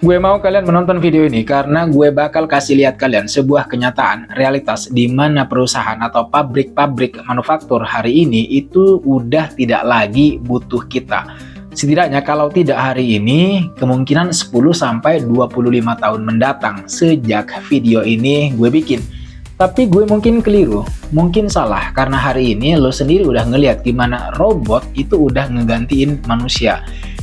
Gue mau kalian menonton video ini karena gue bakal kasih lihat kalian sebuah kenyataan, realitas di mana perusahaan atau pabrik-pabrik manufaktur hari ini itu udah tidak lagi butuh kita. Setidaknya kalau tidak hari ini, kemungkinan 10-25 tahun mendatang sejak video ini gue bikin. Tapi gue mungkin keliru, mungkin salah karena hari ini lo sendiri udah ngeliat gimana robot itu udah ngegantiin manusia.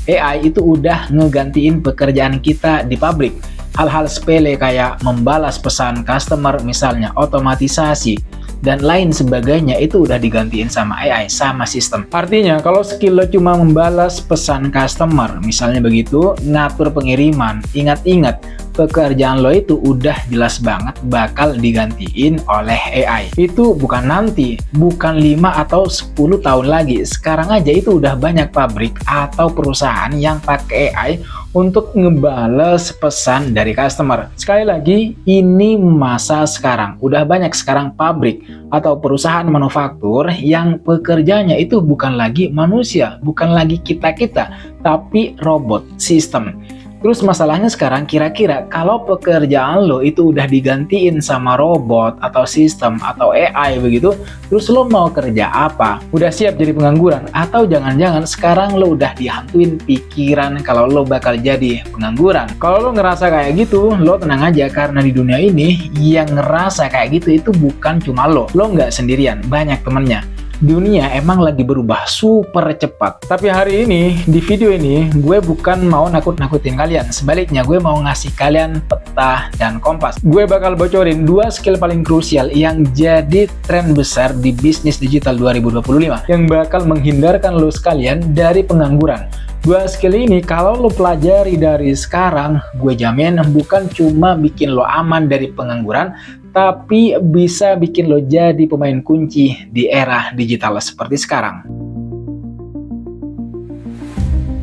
AI itu udah ngegantiin pekerjaan kita di pabrik. Hal-hal sepele kayak membalas pesan customer misalnya, otomatisasi, dan lain sebagainya itu udah digantiin sama AI, sama sistem. Artinya kalau skill lo cuma membalas pesan customer, misalnya begitu, ngatur pengiriman, ingat-ingat, pekerjaan lo itu udah jelas banget bakal digantiin oleh AI. Itu bukan nanti, bukan 5 atau 10 tahun lagi. Sekarang aja itu udah banyak pabrik atau perusahaan yang pakai AI untuk ngebales pesan dari customer. Sekali lagi, ini masa sekarang. Udah banyak sekarang pabrik atau perusahaan manufaktur yang pekerjanya itu bukan lagi manusia, bukan lagi kita-kita, tapi robot, sistem. Terus masalahnya sekarang kira-kira kalau pekerjaan lo itu udah digantiin sama robot atau sistem atau AI begitu, terus lo mau kerja apa? Udah siap jadi pengangguran? Atau jangan-jangan sekarang lo udah dihantuin pikiran kalau lo bakal jadi pengangguran? Kalau lo ngerasa kayak gitu, lo tenang aja karena di dunia ini yang ngerasa kayak gitu itu bukan cuma lo. Lo nggak sendirian, banyak temennya. Dunia emang lagi berubah super cepat. Tapi hari ini, di video ini, gue bukan mau nakut-nakutin kalian. Sebaliknya, gue mau ngasih kalian peta dan kompas. Gue bakal bocorin 2 skill paling krusial yang jadi tren besar di bisnis digital 2025. Yang bakal menghindarkan lo sekalian dari pengangguran. 2 skill ini kalau lo pelajari dari sekarang, gue jamin bukan cuma bikin lo aman dari pengangguran, tapi bisa bikin lo jadi pemain kunci di era digital seperti sekarang.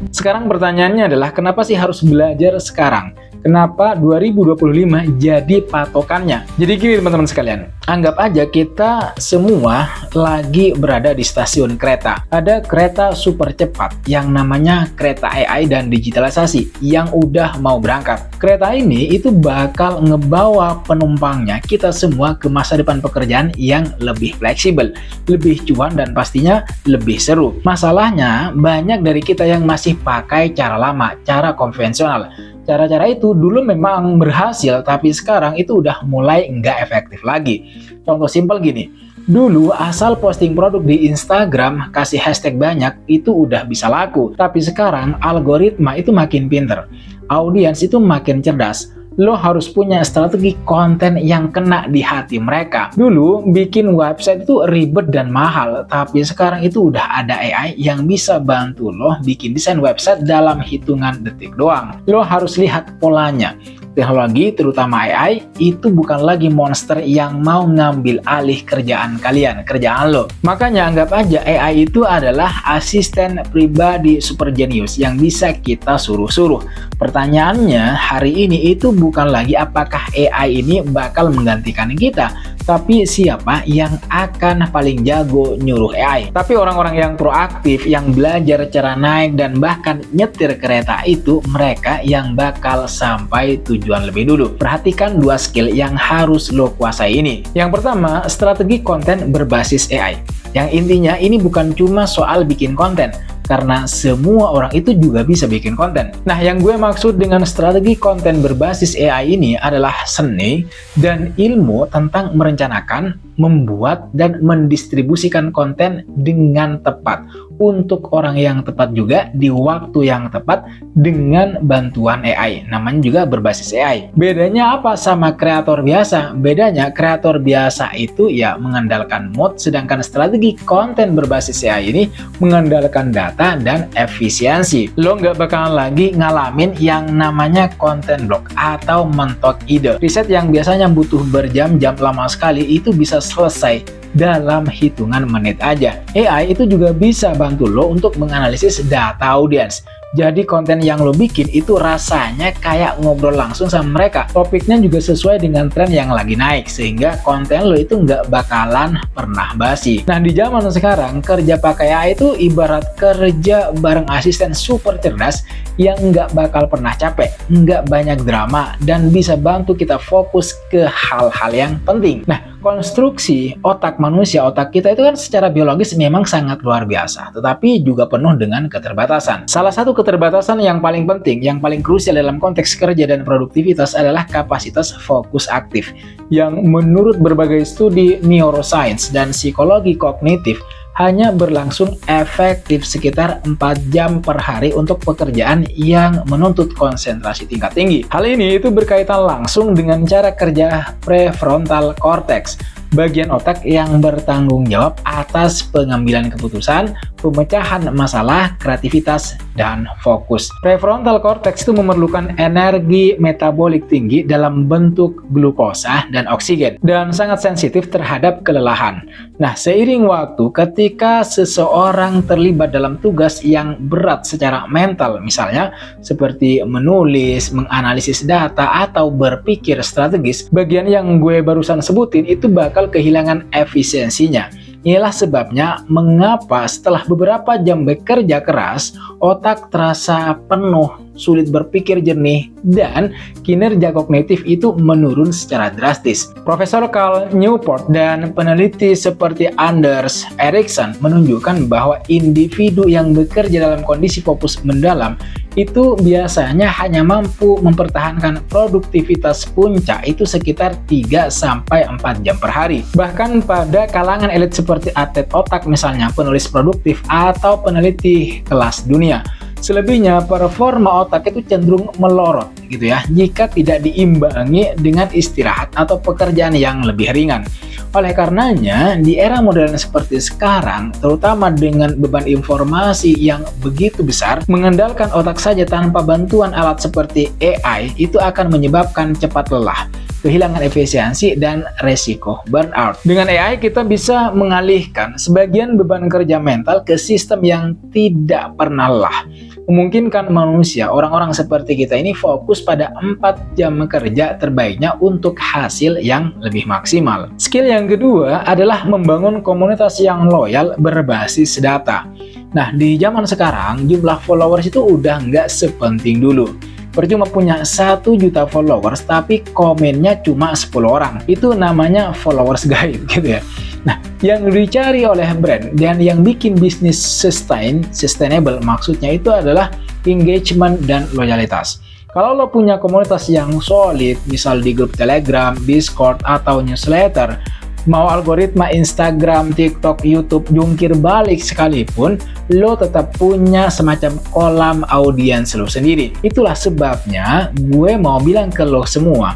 Sekarang pertanyaannya adalah kenapa sih harus belajar sekarang? Kenapa 2025 jadi patokannya? Jadi gini teman-teman sekalian, anggap aja kita semua lagi berada di stasiun kereta. Ada kereta super cepat yang namanya kereta AI dan digitalisasi yang udah mau berangkat. Kereta ini itu bakal ngebawa penumpangnya kita semua ke masa depan pekerjaan yang lebih fleksibel, lebih cuan dan pastinya lebih seru. Masalahnya banyak dari kita yang masih pakai cara lama, cara konvensional. Cara-cara itu dulu memang berhasil, tapi sekarang itu udah mulai nggak efektif lagi. Contoh simpel gini, dulu asal posting produk di Instagram, kasih hashtag banyak, itu udah bisa laku. Tapi sekarang algoritma itu makin pinter, audiens itu makin cerdas. Lo harus punya strategi konten yang kena di hati mereka. Dulu bikin website itu ribet dan mahal, tapi sekarang itu udah ada AI yang bisa bantu lo bikin desain website dalam hitungan detik doang. Lo harus lihat polanya. Teknologi, terutama AI, itu bukan lagi monster yang mau ngambil alih kerjaan kalian, kerjaan lo. Makanya anggap aja AI itu adalah asisten pribadi super genius yang bisa kita suruh-suruh. Pertanyaannya hari ini itu bukan lagi apakah AI ini bakal menggantikan kita, tapi siapa yang akan paling jago nyuruh AI. Tapi orang-orang yang proaktif, yang belajar cara naik dan bahkan nyetir kereta itu, mereka yang bakal sampai tujuan lebih dulu. Perhatikan 2 skill yang harus lo kuasai ini. Yang pertama, strategi konten berbasis AI. Yang intinya ini bukan cuma soal bikin konten, karena semua orang itu juga bisa bikin konten. Nah, yang gue maksud dengan strategi konten berbasis AI ini adalah seni dan ilmu tentang merencanakan, membuat, dan mendistribusikan konten dengan tepat untuk orang yang tepat juga di waktu yang tepat dengan bantuan AI. Namanya juga berbasis AI. Bedanya apa sama kreator biasa? Bedanya kreator biasa itu ya mengandalkan mood, sedangkan strategi konten berbasis AI ini mengandalkan data dan efisiensi. Lo nggak bakalan lagi ngalamin yang namanya konten block atau mentok ide. Riset yang biasanya butuh berjam-jam lama sekali itu bisa selesai dalam hitungan menit aja. AI itu juga bisa bantu lo untuk menganalisis data audiens, Jadi konten yang lo bikin itu rasanya kayak ngobrol langsung sama mereka. Topiknya juga sesuai dengan tren yang lagi naik, sehingga konten lo itu nggak bakalan pernah basi. Nah, di zaman sekarang, kerja pakai AI itu ibarat kerja bareng asisten super cerdas yang nggak bakal pernah capek, nggak banyak drama, dan bisa bantu kita fokus ke hal-hal yang penting. Nah, konstruksi otak manusia, otak kita itu kan secara biologis memang sangat luar biasa, tetapi juga penuh dengan keterbatasan. Salah satu keterbatasan yang paling penting, yang paling krusial dalam konteks kerja dan produktivitas adalah kapasitas fokus aktif, yang menurut berbagai studi neuroscience dan psikologi kognitif hanya berlangsung efektif sekitar 4 jam per hari untuk pekerjaan yang menuntut konsentrasi tingkat tinggi. Hal ini itu berkaitan langsung dengan cara kerja prefrontal cortex, bagian otak yang bertanggung jawab atas pengambilan keputusan, pemecahan masalah, kreativitas, dan fokus. Prefrontal cortex itu memerlukan energi metabolik tinggi dalam bentuk glukosa dan oksigen, dan sangat sensitif terhadap kelelahan. Nah, seiring waktu, ketika seseorang terlibat dalam tugas yang berat secara mental, misalnya seperti menulis, menganalisis data, atau berpikir strategis, bagian yang gue barusan sebutin itu bakal kehilangan efisiensinya. Inilah sebabnya mengapa setelah beberapa jam bekerja keras, otak terasa penuh, sulit berpikir jernih, dan kinerja kognitif itu menurun secara drastis. Profesor Cal Newport dan peneliti seperti Anders Ericsson menunjukkan bahwa individu yang bekerja dalam kondisi fokus mendalam itu biasanya hanya mampu mempertahankan produktivitas puncak itu sekitar 3-4 jam per hari. Bahkan pada kalangan elit seperti atlet otak misalnya, penulis produktif, atau peneliti kelas dunia, selebihnya performa otak itu cenderung melorot gitu ya, jika tidak diimbangi dengan istirahat atau pekerjaan yang lebih ringan. Oleh karenanya, di era modern seperti sekarang, terutama dengan beban informasi yang begitu besar, mengandalkan otak saja tanpa bantuan alat seperti AI itu akan menyebabkan cepat lelah, kehilangan efisiensi, dan resiko burnout. Dengan AI, kita bisa mengalihkan sebagian beban kerja mental ke sistem yang tidak pernah lelah, memungkinkan manusia, orang-orang seperti kita ini fokus pada 4 jam kerja terbaiknya untuk hasil yang lebih maksimal. Skill yang kedua adalah membangun komunitas yang loyal berbasis data. Nah, di zaman sekarang, jumlah followers itu udah nggak sepenting dulu. Percuma punya 1 juta followers tapi komennya cuma 10 orang. Itu namanya followers gaib gitu ya. Nah, yang dicari oleh brand dan yang bikin bisnis sustainable maksudnya itu adalah engagement dan loyalitas. Kalau lo punya komunitas yang solid, misal di grup Telegram, Discord, atau newsletter, mau algoritma Instagram, TikTok, YouTube jungkir balik sekalipun, lo tetap punya semacam kolam audiens lo sendiri. Itulah sebabnya gue mau bilang ke lo semua,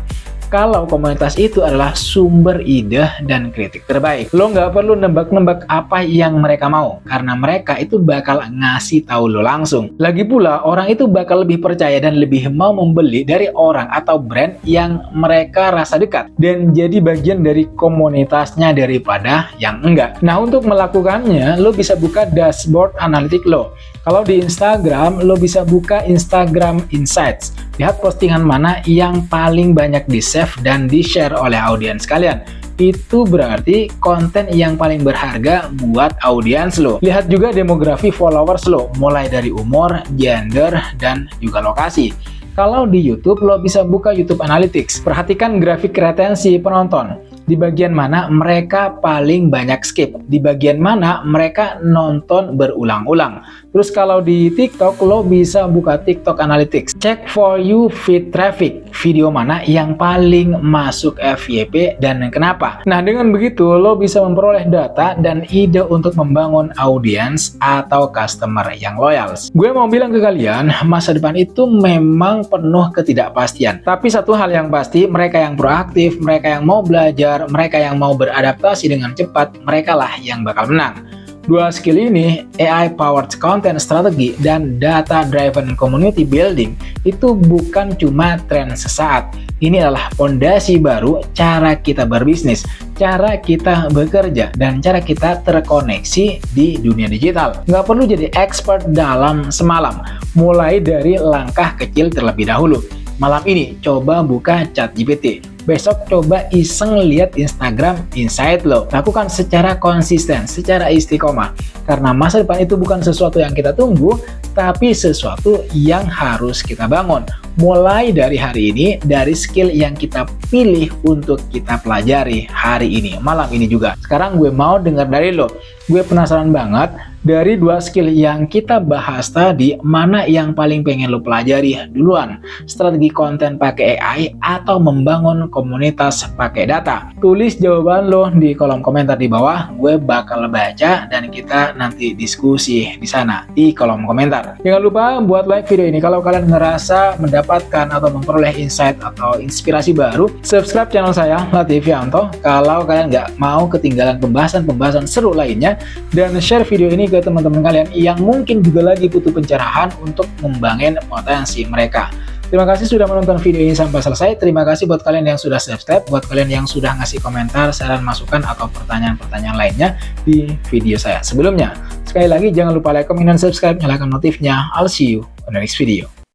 kalau komunitas itu adalah sumber ide dan kritik terbaik. Lo nggak perlu nebak-nebak apa yang mereka mau, karena mereka itu bakal ngasih tahu lo langsung. Lagi pula, orang itu bakal lebih percaya dan lebih mau membeli dari orang atau brand yang mereka rasa dekat, dan jadi bagian dari komunitasnya daripada yang enggak. Nah, untuk melakukannya, lo bisa buka dashboard analitik lo. Kalau di Instagram, lo bisa buka Instagram Insights. Lihat postingan mana yang paling banyak di-save dan di-share oleh audiens kalian. Itu berarti konten yang paling berharga buat audiens lo. Lihat juga demografi followers lo, mulai dari umur, gender, dan juga lokasi. Kalau di YouTube, lo bisa buka YouTube Analytics. Perhatikan grafik retensi penonton. Di bagian mana mereka paling banyak skip, di bagian mana mereka nonton berulang-ulang. Terus kalau di TikTok, lo bisa buka TikTok Analytics. Cek for you feed traffic, video mana yang paling masuk FYP dan kenapa. Nah, dengan begitu lo bisa memperoleh data dan ide untuk membangun audiens atau customer yang loyal. Gue mau bilang ke kalian, masa depan itu memang penuh ketidakpastian. Tapi satu hal yang pasti, mereka yang proaktif, mereka yang mau belajar, mereka yang mau beradaptasi dengan cepat, mereka lah yang bakal menang. Dua skill ini, AI Powered Content Strategy dan Data Driven Community Building, itu bukan cuma tren sesaat. Ini adalah fondasi baru cara kita berbisnis, cara kita bekerja, dan cara kita terkoneksi di dunia digital. Nggak perlu jadi expert dalam semalam, mulai dari langkah kecil terlebih dahulu. Malam ini coba buka ChatGPT, besok coba iseng lihat Instagram Insight lo. Lakukan secara konsisten, secara istiqomah. Karena masa depan itu bukan sesuatu yang kita tunggu, tapi sesuatu yang harus kita bangun. Mulai dari hari ini, dari skill yang kita pilih untuk kita pelajari hari ini, malam ini juga. Sekarang gue mau dengar dari lo. Gue penasaran banget, dari dua skill yang kita bahas tadi, mana yang paling pengen lo pelajari duluan? Strategi konten pakai AI atau membangun komunitas pakai data? Tulis jawaban lo di kolom komentar di bawah, gue bakal baca dan kita nanti diskusi di sana, di kolom komentar. Jangan lupa buat like video ini kalau kalian ngerasa mendapatkan atau memperoleh insight atau inspirasi baru. Subscribe channel saya, Lativianto, kalau kalian nggak mau ketinggalan pembahasan-pembahasan seru lainnya. Dan share video ini ke teman-teman kalian yang mungkin juga lagi butuh pencerahan untuk ngembangin potensi mereka. Terima kasih sudah menonton video ini sampai selesai. Terima kasih buat kalian yang sudah subscribe, buat kalian yang sudah ngasih komentar, saran, masukan, atau pertanyaan-pertanyaan lainnya di video saya sebelumnya. Sekali lagi jangan lupa like, comment, dan subscribe, nyalakan notifnya. I'll see you on the next video.